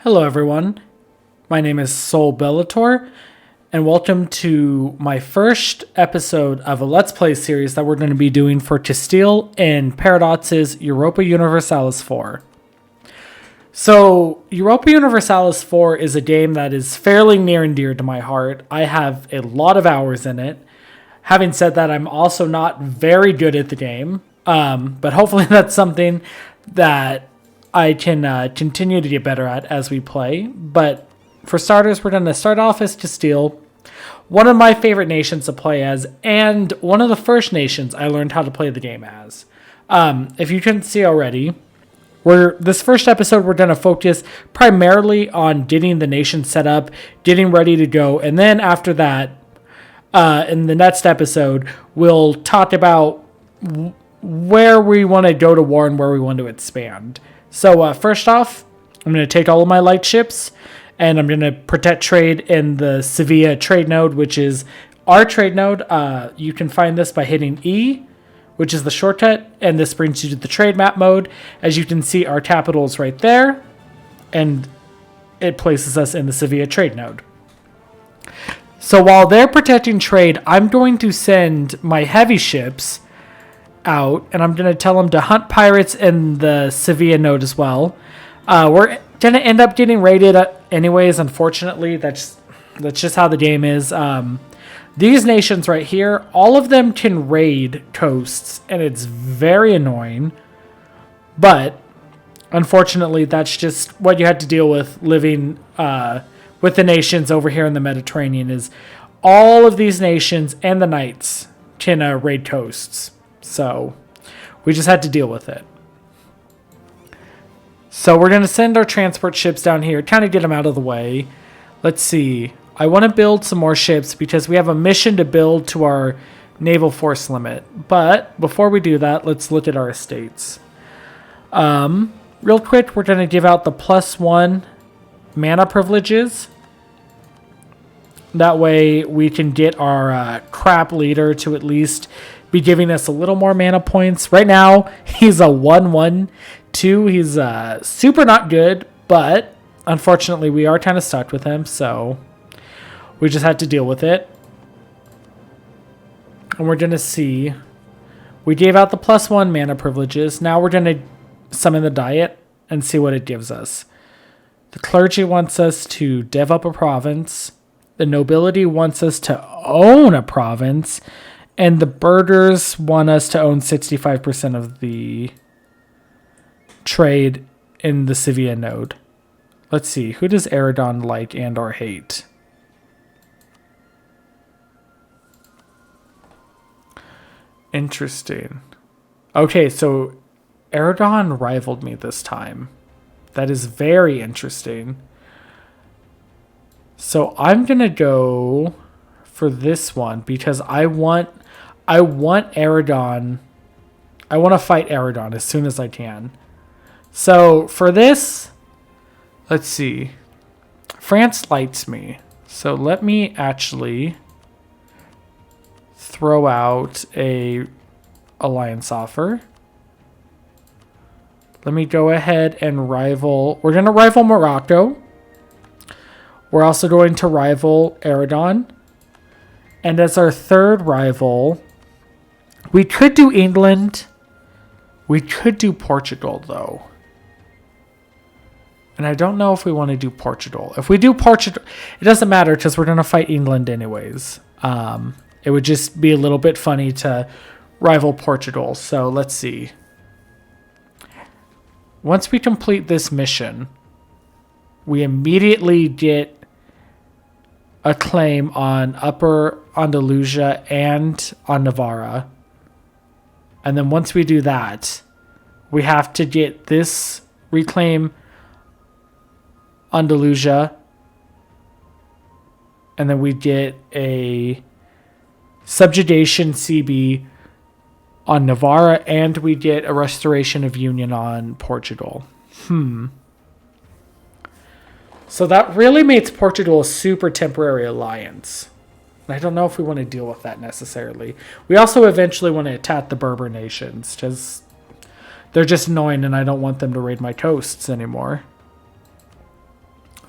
Hello everyone, my name is Sol Bellator, and welcome to my first episode of a Let's Play series that we're going to be doing for Castile and Paradox's Europa Universalis 4. So, Europa Universalis 4 is a game that is fairly near and dear to my heart. I have a lot of hours in it. Having said that, I'm also not very good at the game, but hopefully that's something that I can continue to get better at as we play. But for starters, we're going to start off as Castile, one of my favorite nations to play as, and one of the first nations I learned how to play the game as. If you couldn't see already, this first episode we're going to focus primarily on getting the nation set up, getting ready to go, and then after that, in the next episode, we'll talk about where we want to go to war and where we want to expand. So first off, I'm going to take all of my light ships, and I'm going to protect trade in the Sevilla trade node, which is our trade node. You can find this by hitting E, which is the shortcut, and this brings you to the trade map mode. As you can see, our capital is right there, and it places us in the Sevilla trade node. So while they're protecting trade, I'm going to send my heavy ships out, and I'm going to tell them to hunt pirates in the Sevilla node as well. We're going to end up getting raided anyways, unfortunately. That's just how the game is. These nations right here, all of them can raid coasts, and it's very annoying. But unfortunately, that's just what you had to deal with living with the nations over here in the Mediterranean, is all of these nations and the knights can raid coasts. So we just had to deal with it. So we're going to send our transport ships down here, kind of get them out of the way. Let's see. I want to build some more ships because we have a mission to build to our naval force limit. But before we do that, let's look at our estates. Real quick, we're going to give out the +1 mana privileges. That way we can get our crap leader to at least be giving us a little more mana points. Right now, he's a 1-1-2. He's super not good, but unfortunately, we are kind of stuck with him, so we just had to deal with it. And we're going to see. We gave out the +1 mana privileges. Now we're going to summon the diet and see what it gives us. The clergy wants us to dev up a province. The nobility wants us to own a province. And the birders want us to own 65% of the trade in the Sevilla node. Let's see. Who does Aragon like and or hate? Interesting. Okay, so Aragon rivaled me this time. That is very interesting. So I'm going to go for this one because I want Aragon. I want to fight Aragon as soon as I can. So for this, let's see. France likes me. So let me actually throw out a alliance offer. Let me go ahead and rival. We're going to rival Morocco. We're also going to rival Aragon. And as our third rival, we could do England. We could do Portugal, though. And I don't know if we want to do Portugal. If we do Portugal, it doesn't matter because we're going to fight England anyways. It would just be a little bit funny to rival Portugal. So let's see. Once we complete this mission, we immediately get a claim on Upper Andalusia and on Navarra. And then once we do that, we have to get this reclaim Andalusia. And then we get a subjugation CB on Navarra, and we get a restoration of union on Portugal. So that really makes Portugal a super temporary alliance. I don't know if we want to deal with that necessarily. We also eventually want to attack the Berber nations because they're just annoying and I don't want them to raid my coasts anymore.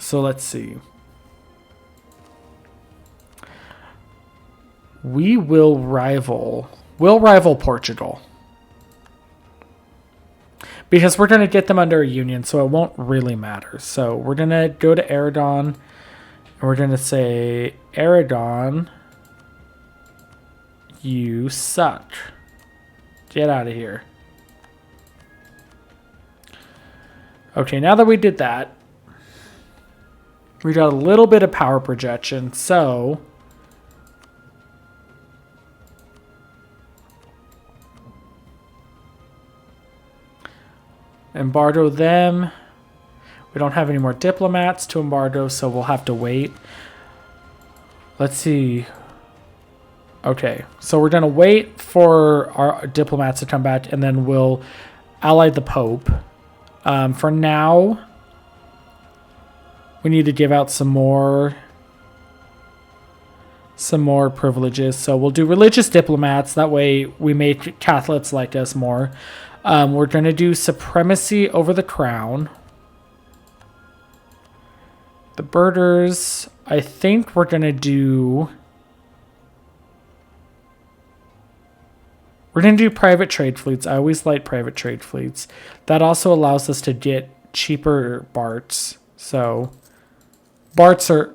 So let's see. We'll rival Portugal. Because we're going to get them under a union, so it won't really matter. So we're going to go to Aragon, and we're going to say, Aragon, you suck. Get out of here. Okay, now that we did that, we got a little bit of power projection, so embargo them. We don't have any more diplomats to embargo, so we'll have to wait. Let's see. Okay, so we're going to wait for our diplomats to come back, and then we'll ally the Pope. For now, we need to give out some more privileges. So we'll do religious diplomats. That way we make Catholics like us more. We're going to do supremacy over the crown. The birders, I think we're going to do... We're going to do private trade fleets. I always like private trade fleets. That also allows us to get cheaper Barts. So, Barts are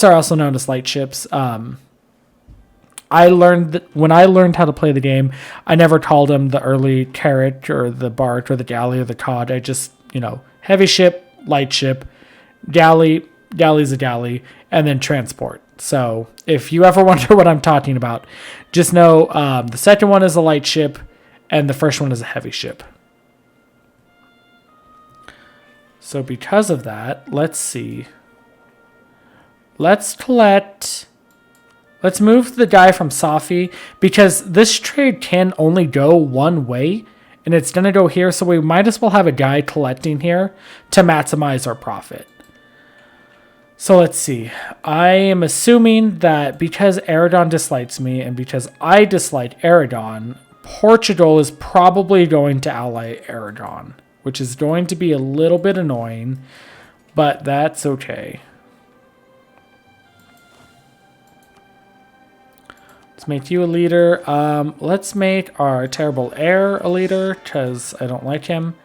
also known as light ships. I learned that when I learned how to play the game, I never called them the early carrack or the Bart or the galley or the cod. I just, heavy ship, light ship, galley's a galley, and then transport. So if you ever wonder what I'm talking about, just know the second one is a light ship and the first one is a heavy ship. So because of that, let's see. Let's move the guy from Safi, because this trade can only go one way and it's going to go here. So we might as well have a guy collecting here to maximize our profit. So let's see. I am assuming that because Aragon dislikes me and because I dislike Aragon, Portugal is probably going to ally Aragon, which is going to be a little bit annoying, but that's okay. Let's make you a leader. Let's make our terrible heir a leader because I don't like him.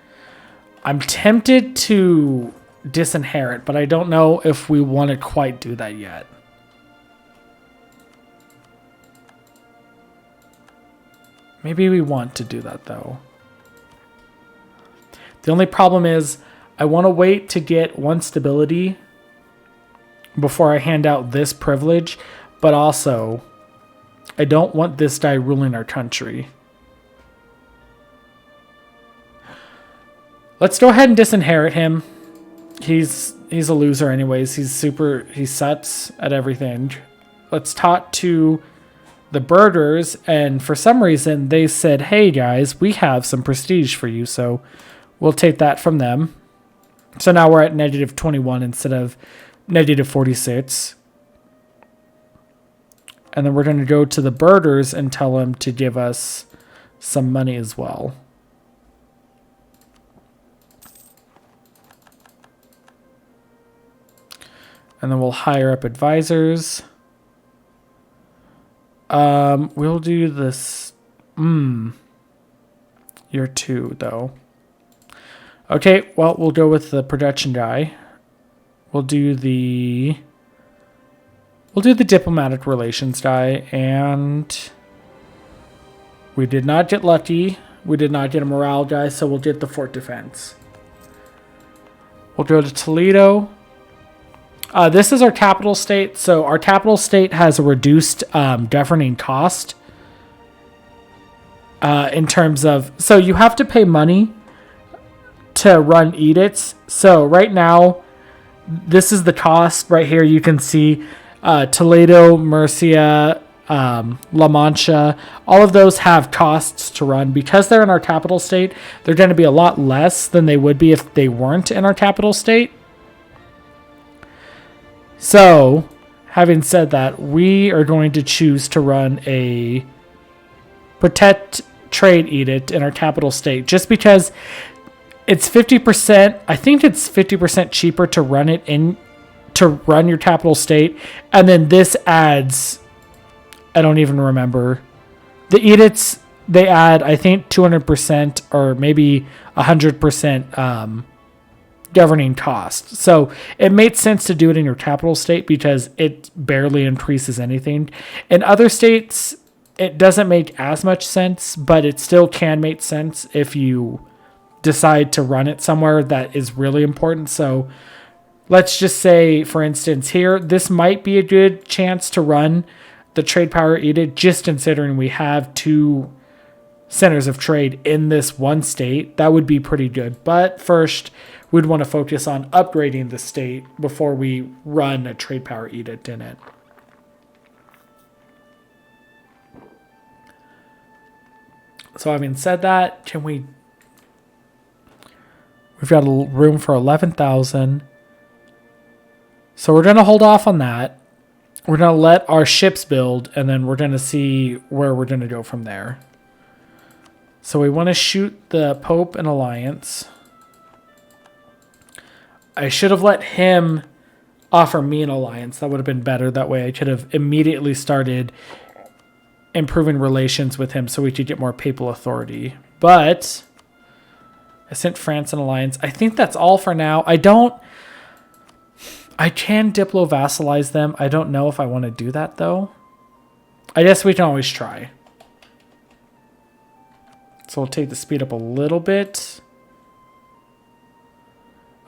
I'm tempted to disinherit, but I don't know if we want to quite do that yet. Maybe we want to do that though. The only problem is I want to wait to get one stability before I hand out this privilege, but also I don't want this guy ruling our country. Let's go ahead and disinherit him. He's a loser anyways. He sucks at everything. Let's talk to the birders, and for some reason they said, hey guys, we have some prestige for you, so we'll take that from them. So now we're at negative 21 instead of negative 46. And then we're going to go to the birders and tell them to give us some money as well. And then we'll hire up advisors. We'll do this. Year 2, though. Okay, well, we'll go with the production guy. We'll do the diplomatic relations guy, and we did not get lucky. We did not get a morale guy, so we'll get the fort defense. We'll go to Toledo. This is our capital state. So our capital state has a reduced governing cost in terms of... So you have to pay money to run edicts. So right now, this is the cost. Right here you can see Toledo, Murcia, La Mancha. All of those have costs to run. Because they're in our capital state, they're going to be a lot less than they would be if they weren't in our capital state. So, having said that, we are going to choose to run a protect trade edict in our capital state, just because It's 50%. I think it's 50% cheaper to run it in, to run your capital state. And then this adds, I don't even remember. The edicts, they add, I think, 200% or maybe 100% governing cost. So it made sense to do it in your capital state because it barely increases anything. In other states, it doesn't make as much sense, but it still can make sense if you decide to run it somewhere that is really important. So let's just say, for instance, here, this might be a good chance to run the trade power edict, just considering we have 2 centers of trade in this one state. That would be pretty good. But first, we'd want to focus on upgrading the state before we run a trade power edict in it. So having said that, we've got a room for 11,000. So we're going to hold off on that. We're going to let our ships build, and then we're going to see where we're going to go from there. So we want to shoot the Pope in alliance. I should have let him offer me an alliance. That would have been better. That way I could have immediately started improving relations with him so we could get more papal authority. But I sent France an alliance. I think that's all for now. I can diplo-vassalize them. I don't know if I want to do that, though. I guess we can always try. So we'll take the speed up a little bit.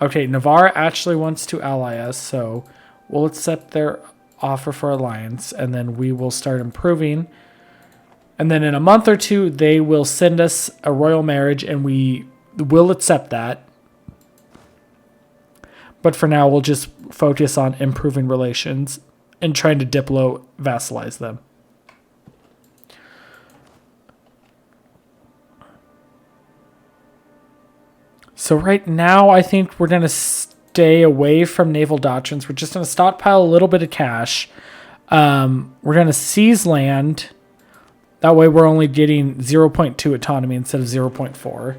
Okay, Navarre actually wants to ally us, so we'll accept their offer for alliance, and then we will start improving. And then in a month or 2, they will send us a royal marriage, and we will accept that. But for now, we'll just focus on improving relations and trying to diplo-vassalize them. So right now, I think we're going to stay away from naval doctrines. We're just going to stockpile a little bit of cash. We're going to seize land. That way we're only getting 0.2 autonomy instead of 0.4.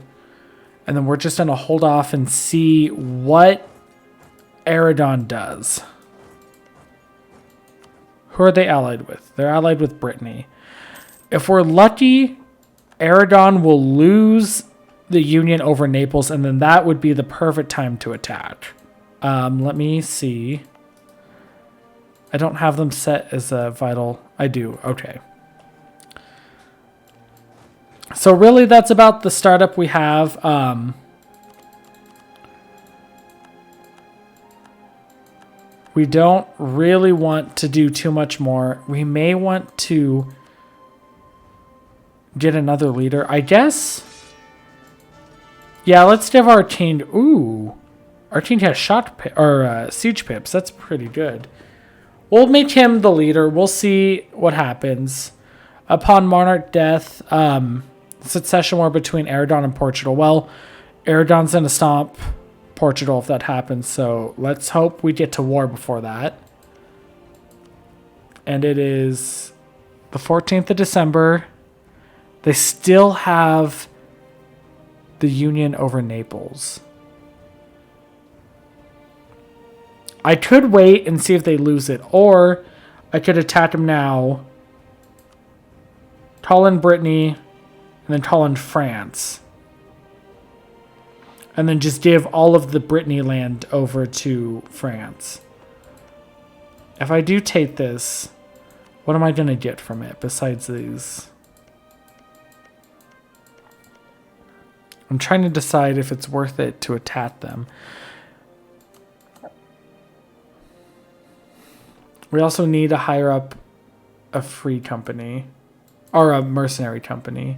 And then we're just going to hold off and see what Aragon does. Who are they allied with? They're allied with Brittany. If we're lucky, Aragon will lose the Union over Naples, and then that would be the perfect time to attack. Let me see. I don't have them set as a vital. I do. Okay. So really, that's about the startup we have. We don't really want to do too much more. We may want to get another leader, I guess. Yeah, let's give our team. Ooh, our team has siege pips. That's pretty good. We'll make him the leader. We'll see what happens. Upon monarch death, succession war between Aragon and Portugal. Well, Aragon's gonna stomp Portugal if that happens. So let's hope we get to war before that. And it is the 14th of December. They still have the Union over Naples. I could wait and see if they lose it, or I could attack them now, call in Brittany, and then call in France. And then just give all of the Brittany land over to France. If I do take this, what am I going to get from it besides these? I'm trying to decide if it's worth it to attack them. We also need to hire up a free company. Or a mercenary company.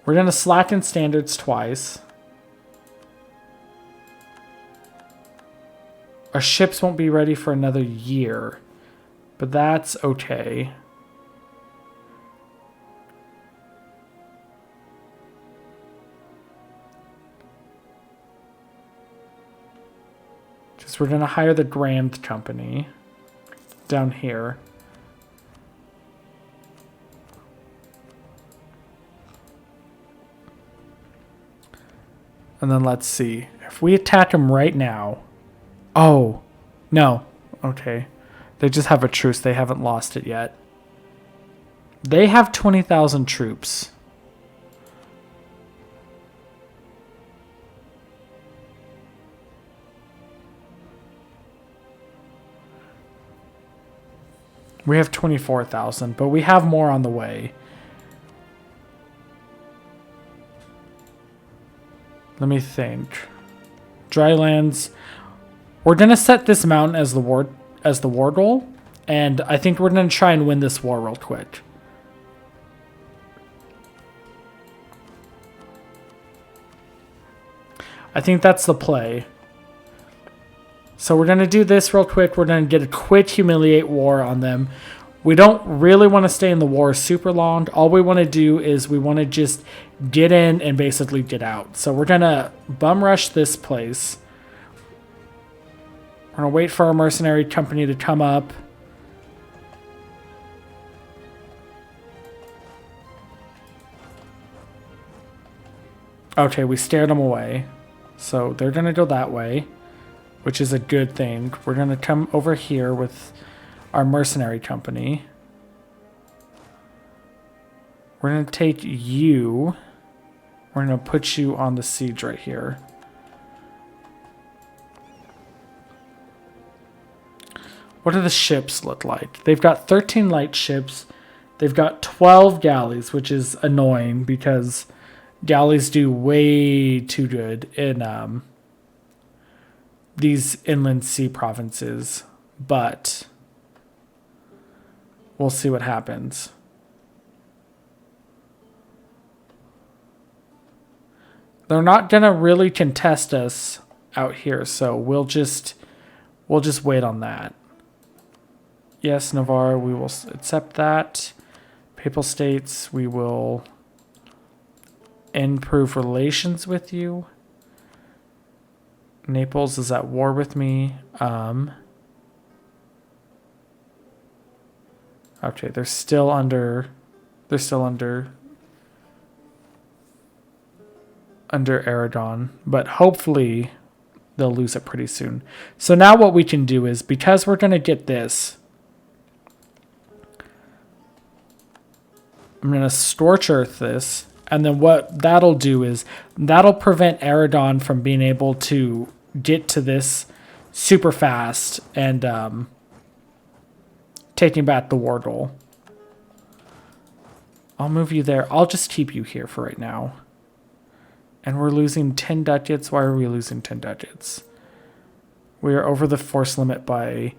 We're going to slacken standards twice. Our ships won't be ready for another year. But that's okay. Just we're going to hire the Grand Company down here. And then let's see. If we attack them right now... Oh, no. Okay. They just have a truce. They haven't lost it yet. They have 20,000 troops. We have 24,000, but we have more on the way. Let me think. Drylands. We're gonna set this mountain as the war goal, and I think we're gonna try and win this war real quick. I think that's the play. So we're gonna do this real quick. We're gonna get a quick humiliate war on them. We don't really want to stay in the war super long. All we want to do is we want to just get in and basically get out. So we're gonna bum rush this place. We're gonna wait for our mercenary company to come up. Okay, we scared them away. So they're gonna go that way, which is a good thing. We're gonna come over here with our mercenary company. We're gonna take you. We're gonna put you on the siege right here. What do the ships look like? They've got 13 light ships. They've got 12 galleys, which is annoying because galleys do way too good in these inland sea provinces. But we'll see what happens. They're not gonna really contest us out here, so we'll just wait on that. Yes, Navarre, we will accept that. Papal States, we will improve relations with you. Naples is at war with me. Okay, they're still under Aragon, but hopefully they'll lose it pretty soon. So now what we can do is, because we're going to get this, I'm going to scorch earth this, and then what that'll do is that'll prevent Aragon from being able to get to this super fast and taking back the war goal. I'll move you there. I'll just keep you here for right now. And we're losing 10 ducats. Why are we losing 10 ducats? We are over the force limit by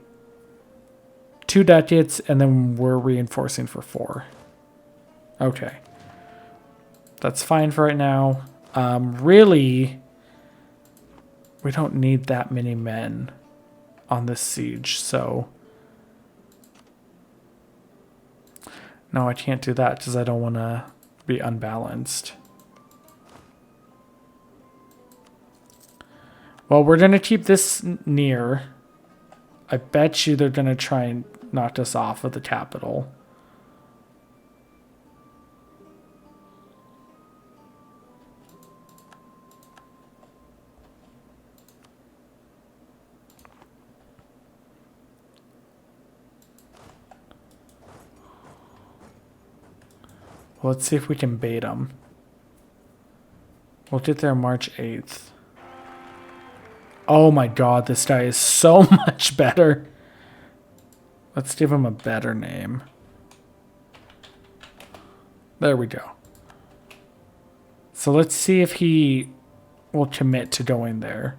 2 ducats, and then we're reinforcing for 4. Okay. That's fine for right now. Really, we don't need that many men on this siege, so... No, I can't do that because I don't want to be unbalanced. Well, we're going to keep this near. I bet you they're going to try and knock us off of the capital. Well, let's see if we can bait them. We'll get there March 8th. Oh my god, this guy is so much better. Let's give him a better name. There we go. So let's see if he will commit to going there.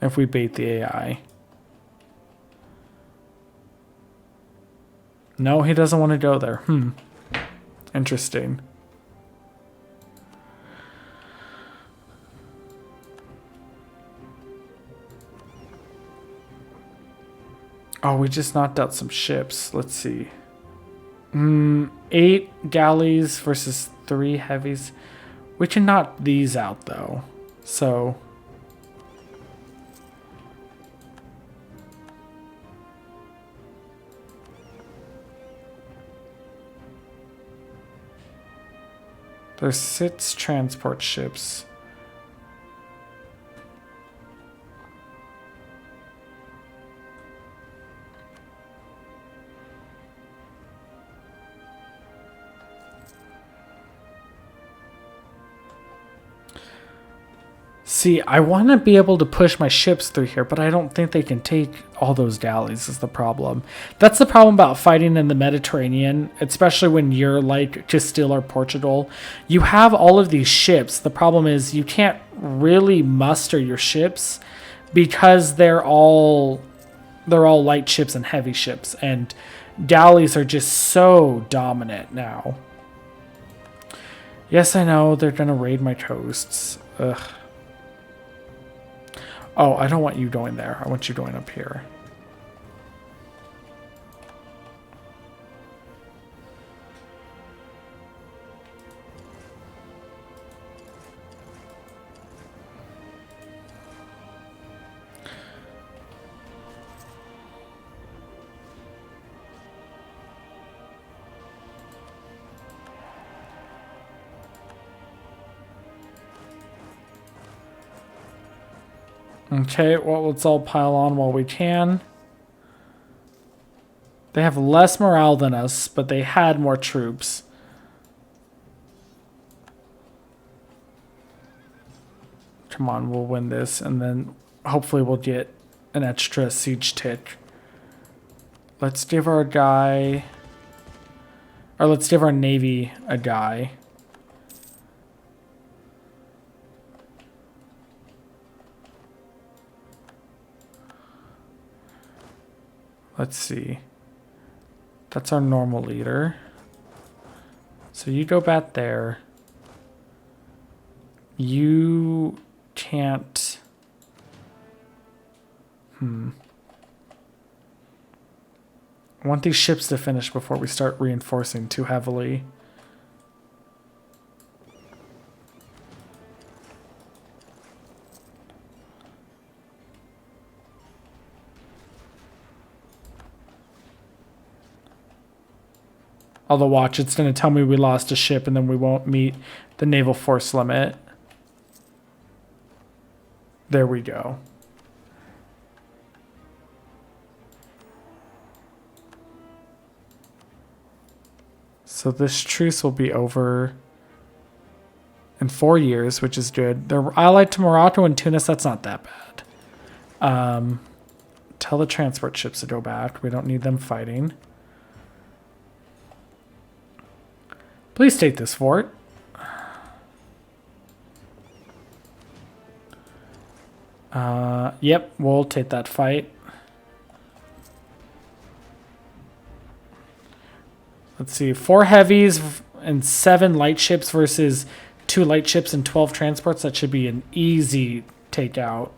If we bait the AI. No, he doesn't want to go there. Interesting. Oh, we just knocked out some ships. Let's see. 8 galleys versus 3 heavies. We can knock these out, though. So... there's 6 transport ships. See, I want to be able to push my ships through here, but I don't think they can take all those galleys is the problem. That's the problem about fighting in the Mediterranean, especially when you're like Castile or Portugal. You have all of these ships. The problem is you can't really muster your ships because they're all light ships and heavy ships, and galleys are just so dominant now. Yes, I know they're going to raid my coasts. Ugh. Oh, I don't want you going there. I want you going up here. Okay, well, let's all pile on while we can. They have less morale than us, but they had more troops. Come on, we'll win this, and then hopefully we'll get an extra siege tick. Let's give our guy... Or let's give our navy a guy. Let's see. That's our normal leader. So you go back there. You can't... I want these ships to finish before we start reinforcing too heavily. Although watch, it's going to tell me we lost a ship and then we won't meet the naval force limit. There we go. So this truce will be over in 4 years, which is good. They're allied to Morocco and Tunis. That's not that bad. Tell the transport ships to go back. We don't need them fighting. Please take this fort. Yep, we'll take that fight. Let's see, 4 heavies and 7 light ships versus 2 light ships and 12 transports. That should be an easy takeout.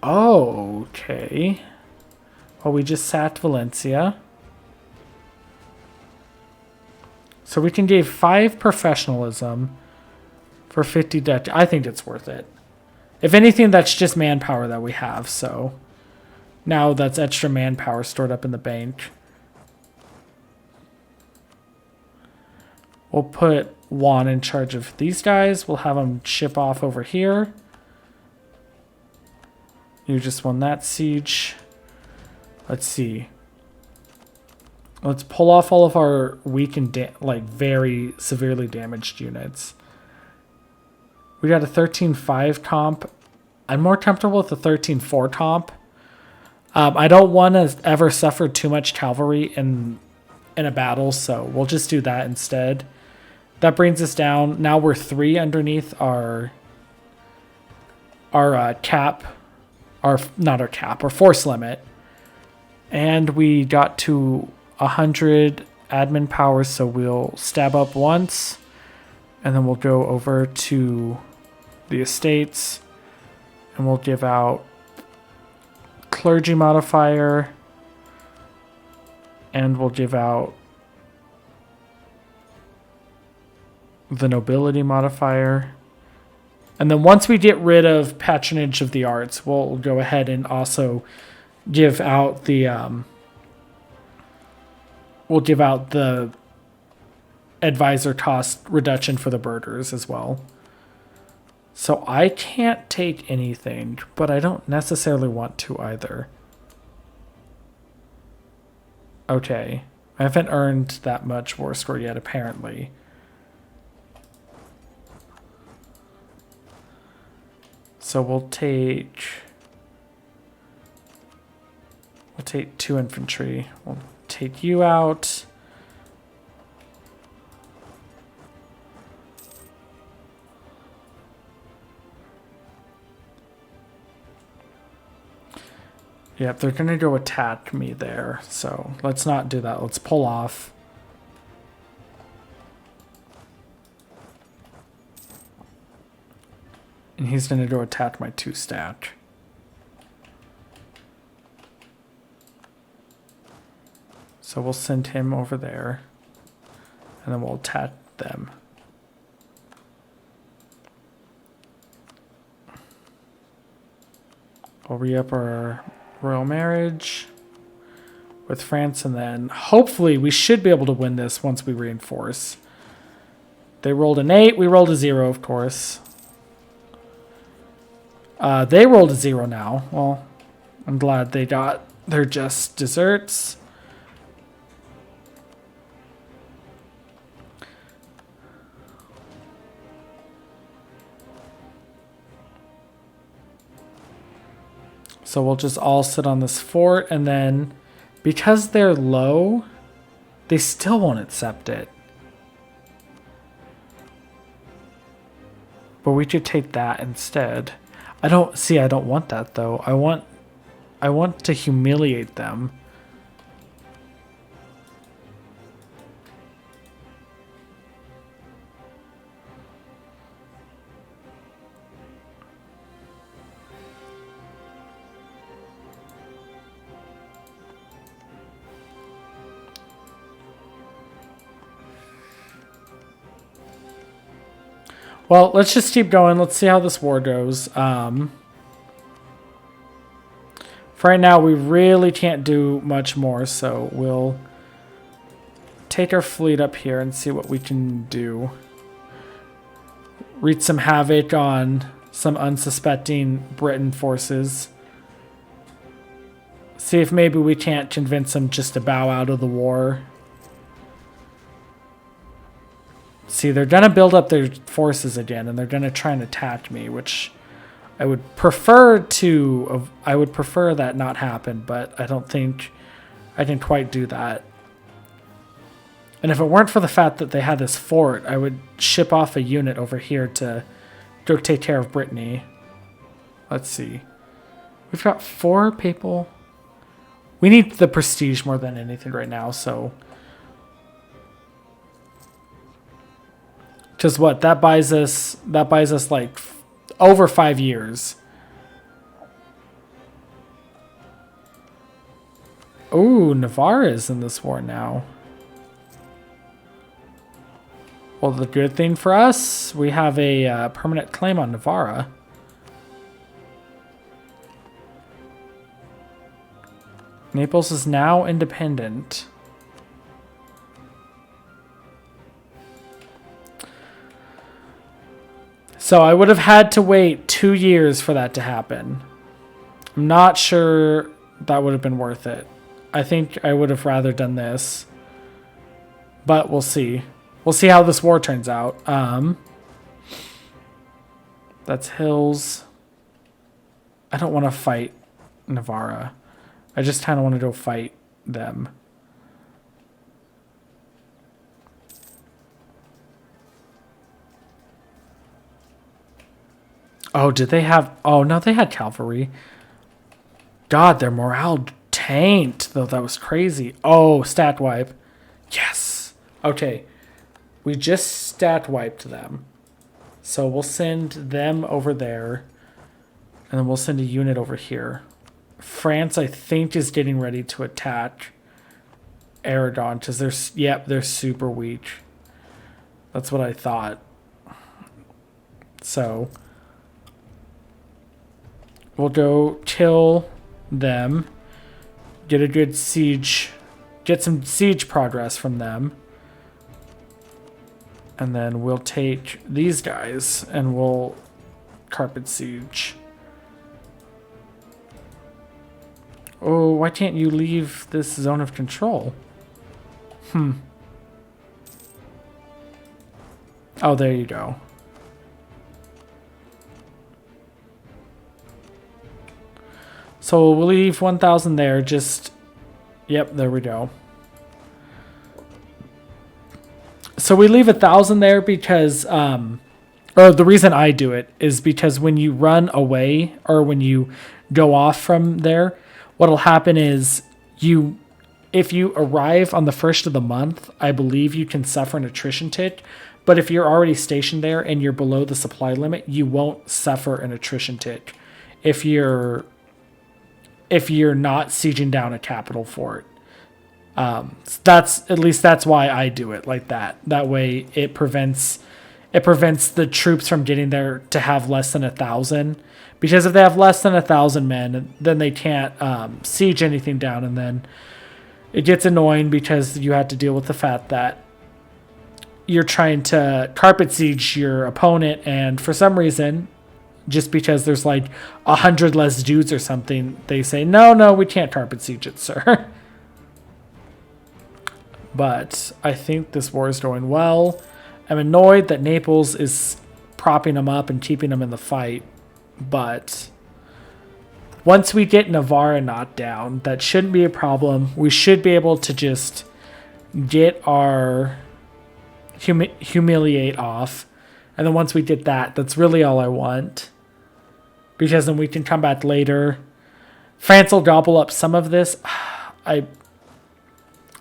Oh, okay. Well, we just sacked Valencia. So we can give 5 professionalism for 50 Dutch. I think it's worth it. If anything, that's just manpower that we have. So now that's extra manpower stored up in the bank. We'll put Juan in charge of these guys. We'll have them ship off over here. You just won that siege. Let's see. Let's pull off all of our weak and like very severely damaged units. We got a 13-5 comp. I'm more comfortable with the 13-4 comp. I don't want to ever suffer too much cavalry in a battle, so we'll just do that instead. That brings us down. Now we're 3 underneath our cap, our force limit, and we got to 100 admin powers, so we'll stab up once, and then we'll go over to the estates, and we'll give out clergy modifier, and we'll give out the nobility modifier. And then once we get rid of patronage of the arts, we'll go ahead and also give out the advisor cost reduction for the birders as well. So I can't take anything, but I don't necessarily want to either. Okay. I haven't earned that much war score yet, apparently. So we'll take 2 infantry. We'll take you out. Yep, they're gonna go attack me there. So let's not do that. Let's pull off. And he's gonna go attack my 2 stack. So we'll send him over there. And then we'll attack them. We'll re-up our royal marriage with France, and then hopefully we should be able to win this once we reinforce. They rolled an 8, we rolled a 0, of course. They rolled a 0 now. Well, I'm glad they got their just desserts. So we'll just all sit on this fort, and then because they're low, they still won't accept it. But we could take that instead. I don't want that though. I want to humiliate them. Well, let's just keep going. Let's see how this war goes. For right now, we really can't do much more, so we'll take our fleet up here and see what we can do. Wreak some havoc on some unsuspecting Britain forces. See if maybe we can't convince them just to bow out of the war. See, they're going to build up their forces again, and they're going to try and attack me, which I would prefer that not happen, but I don't think I can quite do that. And if it weren't for the fact that they had this fort, I would ship off a unit over here to go take care of Brittany. Let's see. We've got 4 people. We need the prestige more than anything right now, so... Because what? That buys us like over 5 years. Ooh, Navarre is in this war now. Well, the good thing for us, we have a permanent claim on Navarre. Naples is now independent. So I would have had to wait 2 years for that to happen. I'm not sure that would have been worth it. I think I would have rather done this. But we'll see. We'll see how this war turns out. That's Hills. I don't want to fight Navarra. I just kind of want to go fight them. Oh, did they have... Oh, no, they had cavalry. God, their morale tanked, though. That was crazy. Oh, stat wipe. Yes. Okay. We just stat wiped them. So we'll send them over there. And then we'll send a unit over here. France, I think, is getting ready to attack Aragon. Because they're super weak. That's what I thought. So... we'll go kill them, get a good siege, get some siege progress from them, and then we'll take these guys and we'll carpet siege. Oh, why can't you leave this zone of control? Oh, there you go. So we'll leave 1,000 there. Just, yep, there we go. So we leave 1,000 there because, or the reason I do it is because when you run away or when you go off from there, what'll happen is if you arrive on the first of the month, I believe you can suffer an attrition tick. But if you're already stationed there and you're below the supply limit, you won't suffer an attrition tick if you're not sieging down a capital fort. That's why I do it like that. That way it prevents the troops from getting there to have less than 1,000. Because if they have less than 1,000 men, then they can't siege anything down, and then it gets annoying because you have to deal with the fact that you're trying to carpet siege your opponent, and for some reason, just because there's like 100 less dudes or something, they say, no, we can't carpet siege it, sir. But I think this war is going well. I'm annoyed that Naples is propping them up and keeping them in the fight. But once we get Navarra knocked down, that shouldn't be a problem. We should be able to just get our humiliate off. And then once we get that, that's really all I want. Because then we can come back later. France will gobble up some of this. I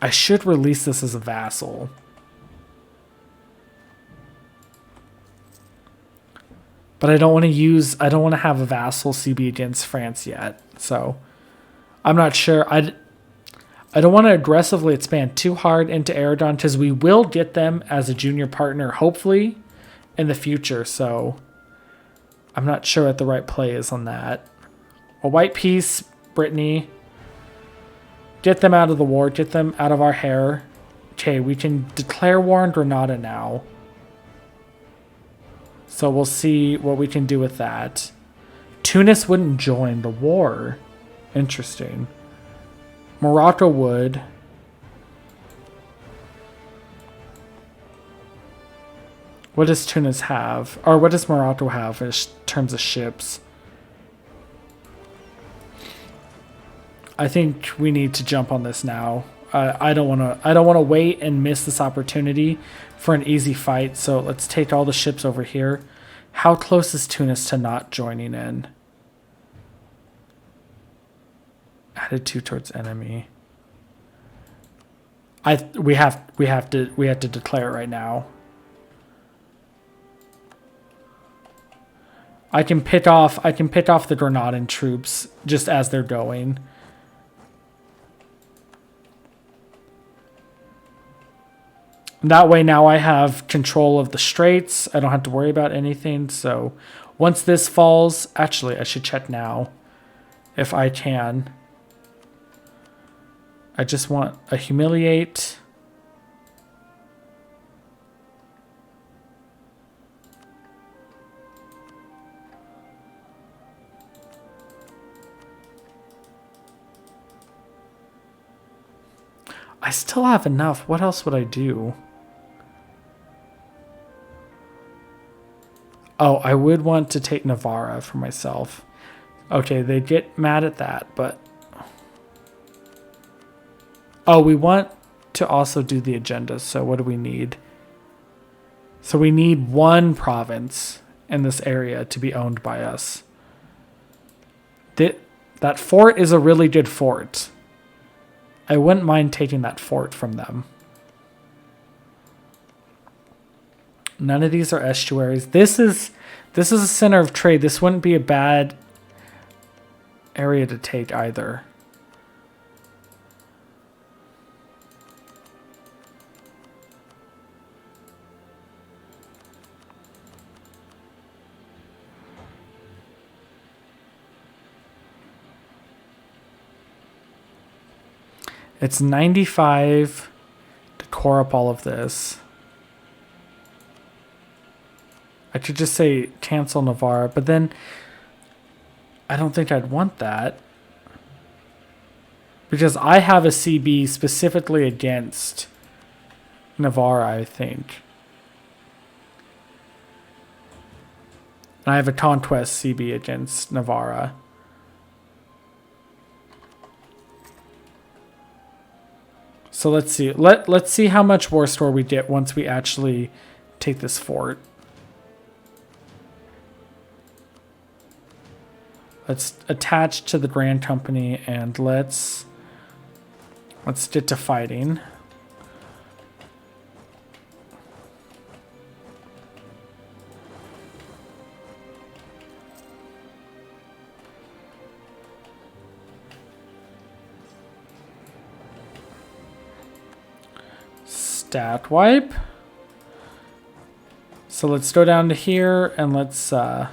should release this as a vassal. But I don't want to have a vassal CB against France yet. So I'm not sure. I don't want to aggressively expand too hard into Aragon because we will get them as a junior partner, hopefully, in the future. So I'm not sure what the right play is on that. A white peace, Brittany. Get them out of the war. Get them out of our hair. Okay, we can declare war on Granada now. So we'll see what we can do with that. Tunis wouldn't join the war. Interesting. Morocco would. What does Tunis have? Or what does Morocco have in terms of ships? I think we need to jump on this now. I don't want to wait and miss this opportunity for an easy fight. So let's take all the ships over here. How close is Tunis to not joining in? Added 2 towards enemy. We have to declare it right now. I can pick off the Granadan troops just as they're going. That way now I have control of the straits. I don't have to worry about anything. So once this falls, actually I should check now if I can. I just want a humiliate. I still have enough. What else would I do? Oh, I would want to take Navarra for myself. Okay, they get mad at that, but... Oh, we want to also do the agenda, so what do we need? So we need 1 province in this area to be owned by us. That fort is a really good fort. I wouldn't mind taking that fort from them. None of these are estuaries. This is a center of trade. This wouldn't be a bad area to take either. It's 95 to core up all of this. I could just say cancel Navarre, but then I don't think I'd want that. Because I have a CB specifically against Navarre, I think. And I have a conquest CB against Navarre. So let's see. Let's see how much war score we get once we actually take this fort. Let's attach to the Grand Company and let's get to fighting. Stat wipe. So let's go down to here and let's okay,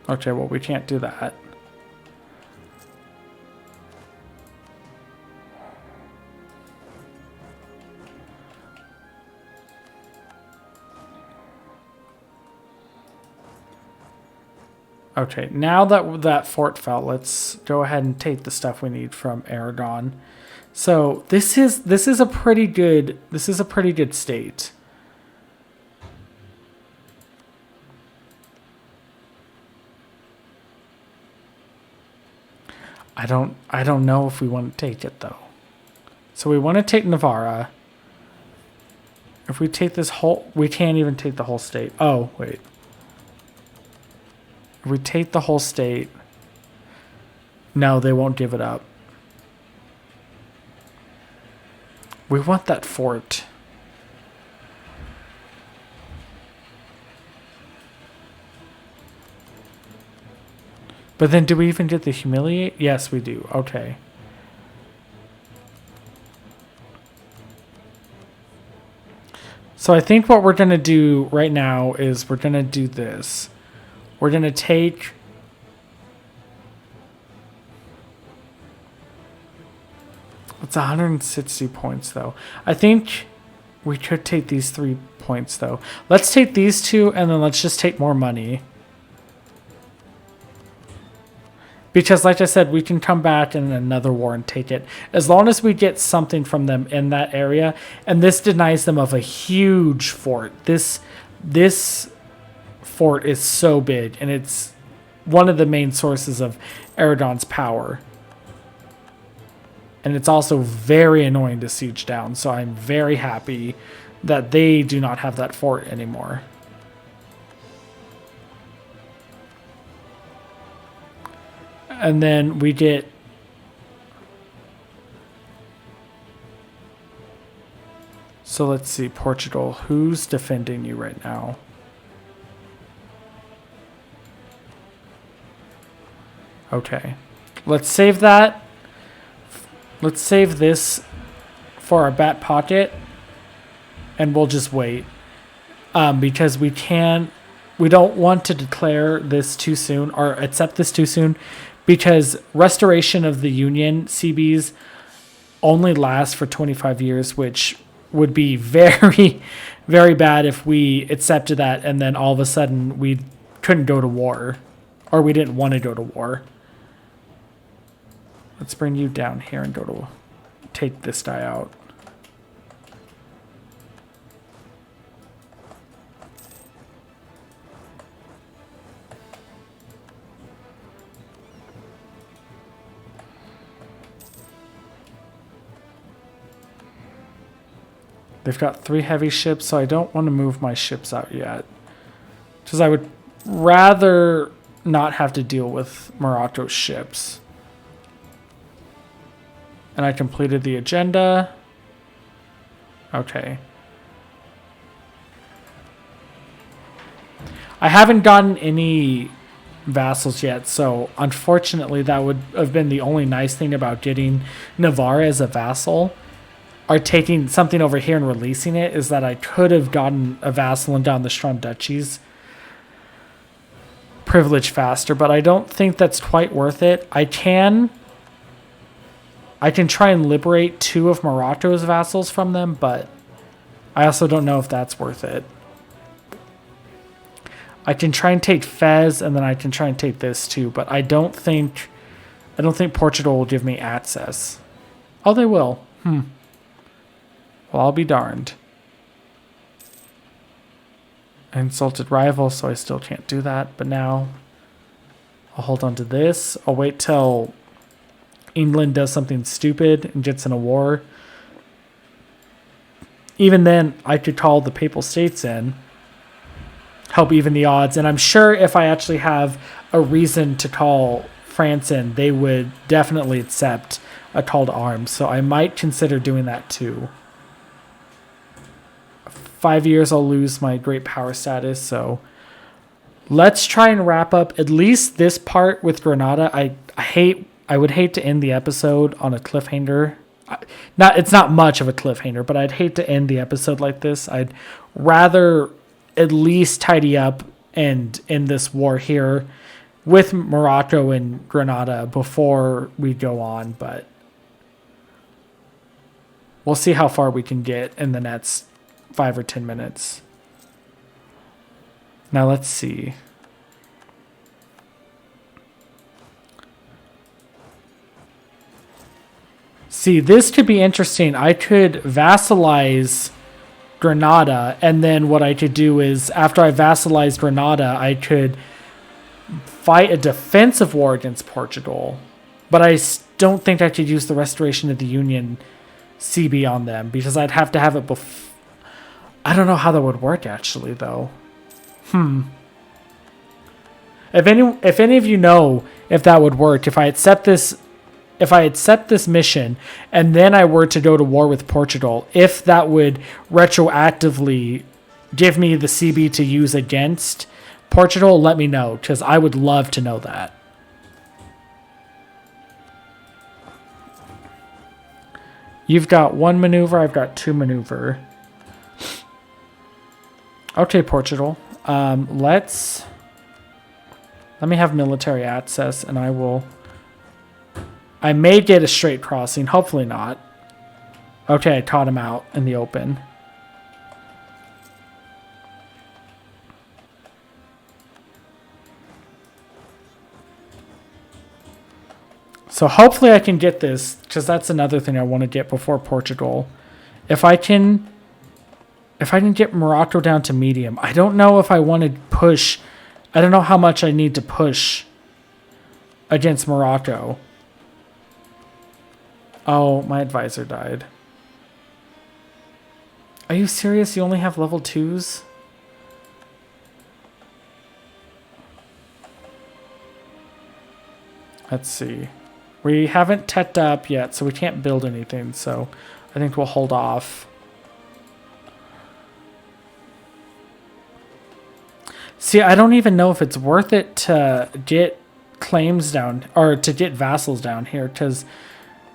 well we can't do that. Okay, now that that fort fell, let's go ahead and take the stuff we need from Aragon. So this is a pretty good state. I don't know if we want to take it though. So we want to take Navarra. If we take this whole, we can't even take the whole state. Oh, wait. If we take the whole state, no, they won't give it up. We want that fort. But then do we even get the humiliate? Yes, we do. Okay. So I think what we're going to do right now is we're going to do this. We're going to take... It's 160 points, though. I think we could take these 3 points, though. Let's take these 2, and then let's just take more money. Because, like I said, we can come back in another war and take it. As long as we get something from them in that area. And this denies them of a huge fort. This fort is so big, and it's one of the main sources of Aragon's power. And it's also very annoying to siege down, so I'm very happy that they do not have that fort anymore. And then we get... So let's see, Portugal. Who's defending you right now? Okay. Let's save that. Let's save this for our back pocket. And we'll just wait. Because we don't want to declare this too soon or accept this too soon. Because restoration of the Union CBs only lasts for 25 years, which would be very, very bad if we accepted that and then all of a sudden we couldn't go to war. Or we didn't want to go to war. Let's bring you down here and go to take this guy out. They've got 3 heavy ships, so I don't want to move my ships out yet. Because I would rather not have to deal with Morocco's ships. And I completed the agenda. Okay. I haven't gotten any vassals yet, so unfortunately that would have been the only nice thing about getting Navarre as a vassal. Or taking something over here and releasing it is that I could have gotten a vassal and down the Strong Duchies privilege faster, but I don't think that's quite worth it. I can try and liberate 2 of Morocco's vassals from them, but I also don't know if that's worth it. I can try and take Fez, and then I can try and take this too, but I don't think Portugal will give me access. Oh, they will. Well, I'll be darned. I insulted rival, so I still can't do that. But now I'll hold on to this. I'll wait till England does something stupid and gets in a war, even then I could call the Papal States in, help even the odds. And I'm sure if I actually have a reason to call France in, they would definitely accept a call to arms. So I might consider doing that too. 5 years I'll lose my great power status. So let's try and wrap up at least this part with Granada. I would hate to end the episode on a cliffhanger. It's not much of a cliffhanger, but I'd hate to end the episode like this. I'd rather at least tidy up and end this war here with Morocco and Granada before we go on, but we'll see how far we can get in the next 5 or 10 minutes. Now let's see. See, this could be interesting. I could vassalize Granada, and then what I could do is, after I vassalize Granada, I could fight a defensive war against Portugal. But I don't think I could use the Restoration of the Union CB on them, because I'd have to have it before. I don't know how that would work, actually, though. If any of you know if that would work, if I accept this mission and then I were to go to war with Portugal, if that would retroactively give me the CB to use against Portugal, let me know, because I would love to know that. You've got 1 maneuver, I've got 2 maneuver. Okay, Portugal. Let me have military access, and I may get a straight crossing. Hopefully not. Okay, I caught him out in the open. So hopefully I can get this, because that's another thing I want to get before Portugal. If I can get Morocco down to medium. I don't know if I want to push. I don't know how much I need to push against Morocco. Oh, my advisor died. Are you serious? You only have level 2s? Let's see. We haven't teched up yet, so we can't build anything. So I think we'll hold off. See, I don't even know if it's worth it to get claims down, or to get vassals down here, because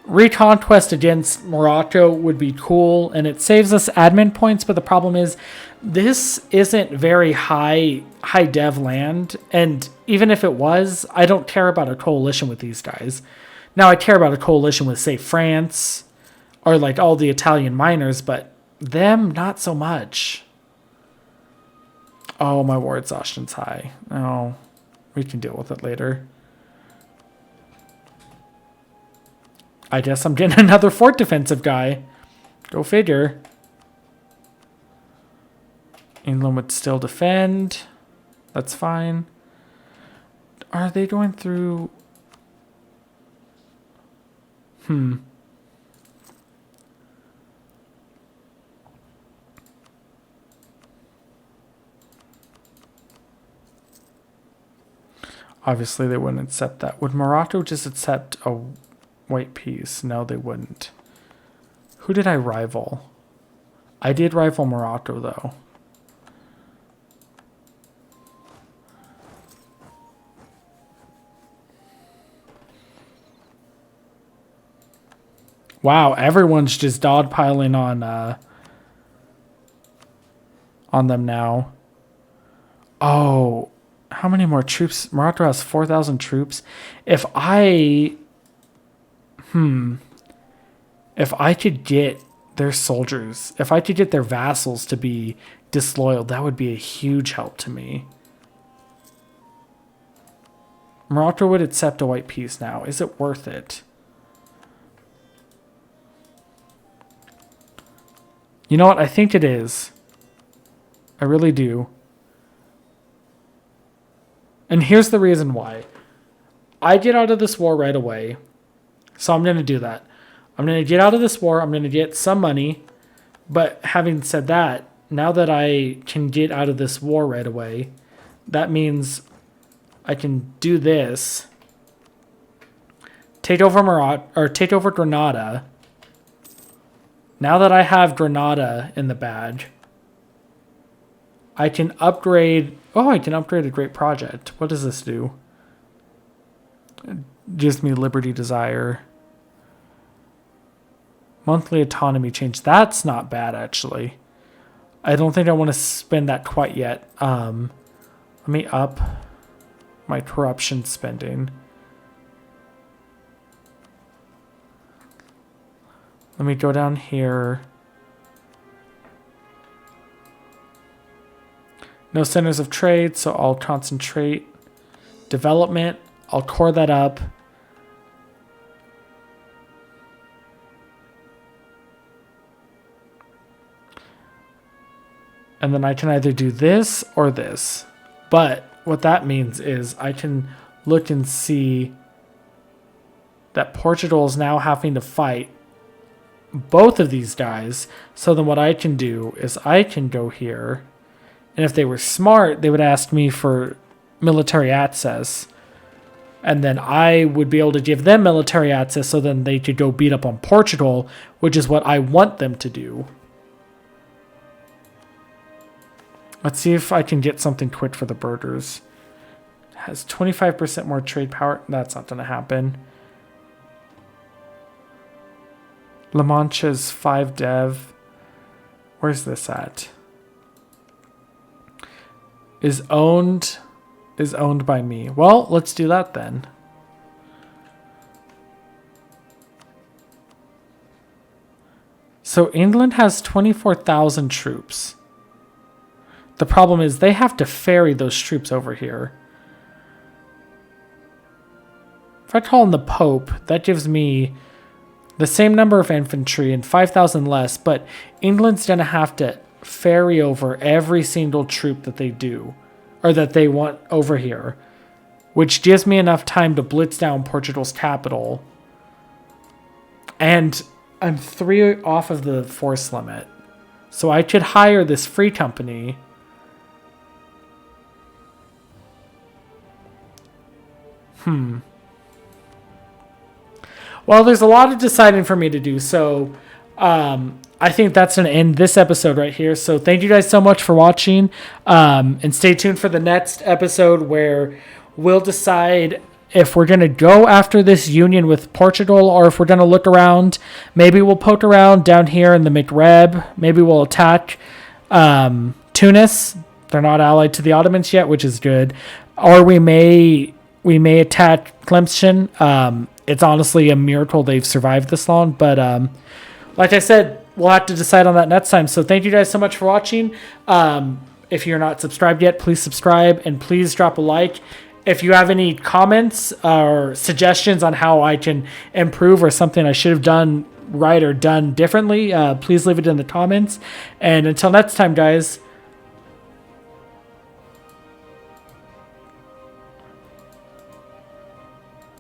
reconquest against Morocco would be cool, and it saves us admin points, but the problem is this isn't very high dev land, and even if it was, I don't care about a coalition with these guys. Now, I care about a coalition with, say, France, or like all the Italian miners, but them, not so much. Oh, my war exhaustion's high. Oh, we can deal with it later. I guess I'm getting another fort defensive guy. Go figure. England would still defend. That's fine. Are they going through... Obviously, they wouldn't accept that. Would Morocco just accept a white piece? No, they wouldn't. Who did I rival? I did rival Morocco, though. Wow, everyone's just dogpiling on them now. Oh, how many more troops? Morocco has 4,000 troops. If I could get their soldiers, if I could get their vassals to be disloyal, that would be a huge help to me. Morocco would accept a white peace now. Is it worth it? You know what? I think it is. I really do. And here's the reason why. I get out of this war right away. So I'm going to do that. I'm going to get out of this war. I'm going to get some money. But having said that, now that I can get out of this war right away, that means I can do this. Take over Granada. Now that I have Granada in the badge, I can upgrade. Oh, I can upgrade a great project. What does this do? It gives me Liberty Desire. Monthly autonomy change. That's not bad, actually. I don't think I want to spend that quite yet. Let me up my corruption spending. Let me go down here. No centers of trade, so I'll concentrate. Development, I'll core that up. And then I can either do this or this. But what that means is I can look and see that Portugal is now having to fight both of these guys. So then what I can do is I can go here. And if they were smart, they would ask me for military access. And then I would be able to give them military access so then they could go beat up on Portugal, which is what I want them to do. Let's see if I can get something quick for the burghers. Has 25% more trade power. That's not going to happen. La Mancha's 5 dev. Where's this at? Is owned by me. Well, let's do that then. So England has 24,000 troops. The problem is they have to ferry those troops over here. If I call in the Pope, that gives me the same number of infantry and 5,000 less, but England's going to have to ferry over every single troop that they do, or that they want over here, which gives me enough time to blitz down Portugal's capital. And I'm 3 off of the force limit. So I could hire this free company. Well, there's a lot of deciding for me to do, so I think that's going to end this episode right here. So thank you guys so much for watching, and stay tuned for the next episode where we'll decide if we're going to go after this union with Portugal or if we're going to look around. Maybe we'll poke around down here in the Maghreb. Maybe we'll attack Tunis. They're not allied to the Ottomans yet, which is good. Or we may attack Tlemcen. It's honestly a miracle they've survived this long. But like I said, we'll have to decide on that next time. So thank you guys so much for watching. If you're not subscribed yet, please subscribe and please drop a like. If you have any comments or suggestions on how I can improve or something I should have done right or done differently, please leave it in the comments. And until next time, guys,